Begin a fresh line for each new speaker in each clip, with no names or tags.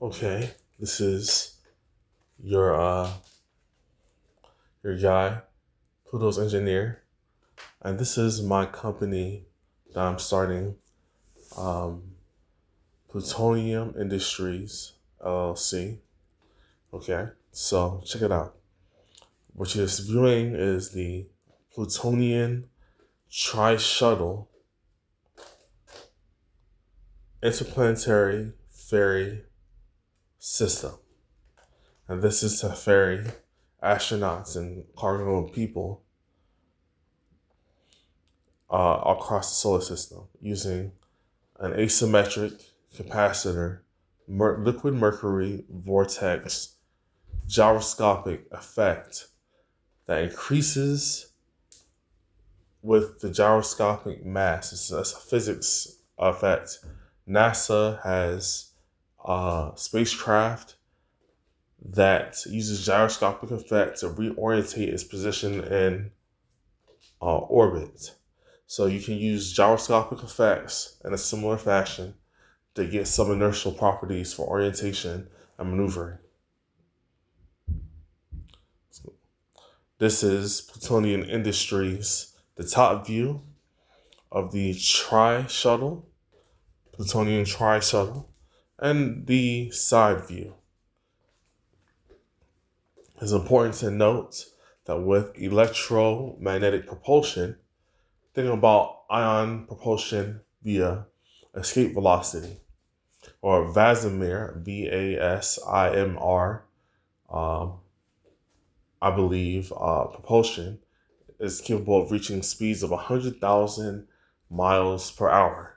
Okay, this is your your guy, Pluto's engineer, and this is my company that I'm starting, um, Plutonium Industries LLC. Okay, so check it out. What you're viewing is the Plutonium Tri Shuttle interplanetary ferry system, and this is to ferry astronauts and cargo people across the solar system using an asymmetric capacitor, liquid mercury vortex gyroscopic effect that increases with the gyroscopic mass. It's a physics effect. NASA has a spacecraft that uses gyroscopic effect to reorientate its position in orbit. So you can use gyroscopic effects in a similar fashion to get some inertial properties for orientation and maneuvering. This is Plutonium Industries, the top view of the Tri Shuttle, Plutonium Tri Shuttle, and the side view. It's important to note that with electromagnetic propulsion, think about ion propulsion via escape velocity, or Vasimir, VASIMR, I believe, propulsion is capable of reaching speeds of 100,000 miles per hour.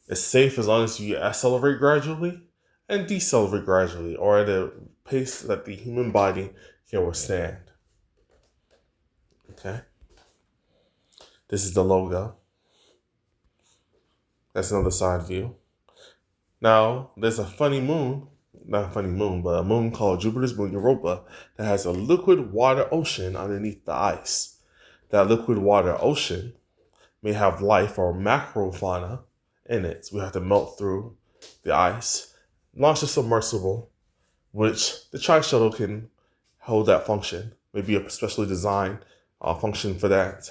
It's safe as long as you accelerate gradually and decelerate gradually, or at a pace that the human body can withstand. Okay? This is the logo. That's another side view. Now, there's a funny moon, not a funny moon, but a moon called Jupiter's moon Europa that has a liquid water ocean underneath the ice. That liquid water ocean may have life or macrofauna in it. So we have to melt through the ice, launch a submersible, which the Tri Shuttle can hold that function, maybe a specially designed function for that.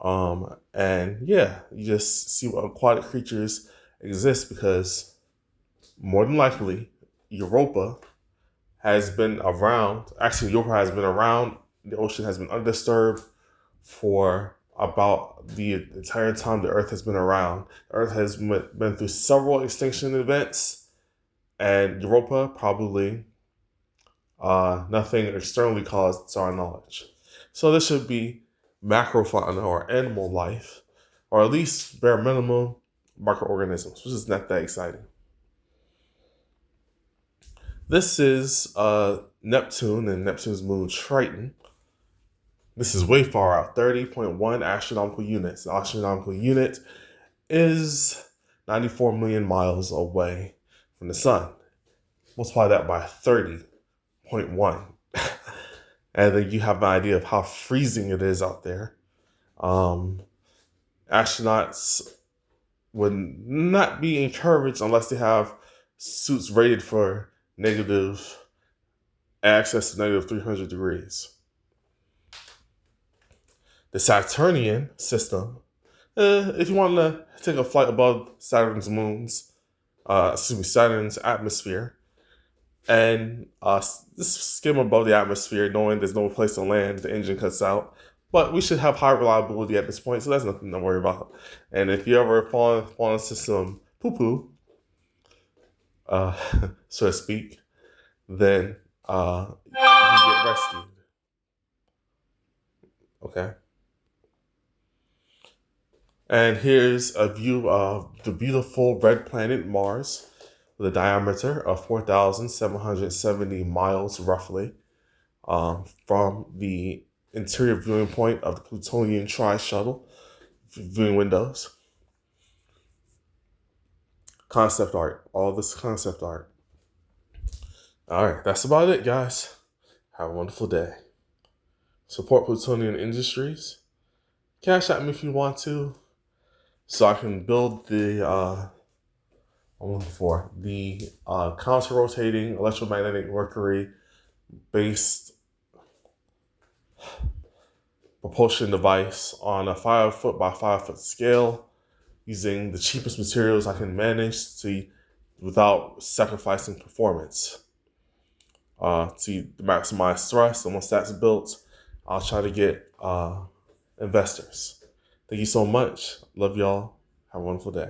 And yeah, you just see what aquatic creatures exist because more than likely, Europa has been around. Actually, Europa has been around. The ocean has been undisturbed for about the entire time the Earth has been around. The Earth has been through several extinction events, and Europa probably nothing externally caused to our knowledge. So this should be macrofauna or animal life, or at least bare minimum microorganisms, which is not that exciting. This is Neptune and Neptune's moon Triton. This is way far out, 30.1 astronomical units. The astronomical unit is 94 million miles away from the sun. Multiply that by 30.1. And then you have an idea of how freezing it is out there. Astronauts would not be encouraged unless they have suits rated for negative access to negative 300 degrees. The Saturnian system, if you want to take a flight above Saturn's Saturn's atmosphere, and just skim above the atmosphere, knowing there's no place to land, the engine cuts out. But we should have high reliability at this point, so that's nothing to worry about. And if you ever fall into some poo-poo, so to speak, then you can get rescued. Okay. And here's a view of the beautiful red planet Mars with a diameter of 4,770 miles roughly from the interior viewing point of the Plutonium Tri Shuttle viewing windows. Concept art. All this concept art. All right, that's about it, guys. Have a wonderful day. Support Plutonium Industries. Cash at me if you want to, so I can build the I'm looking for the counter-rotating electromagnetic mercury based propulsion device on a 5 foot by 5 foot scale using the cheapest materials I can manage to without sacrificing performance. To maximize thrust, and once that's built, I'll try to get investors. Thank you so much. Love y'all. Have a wonderful day.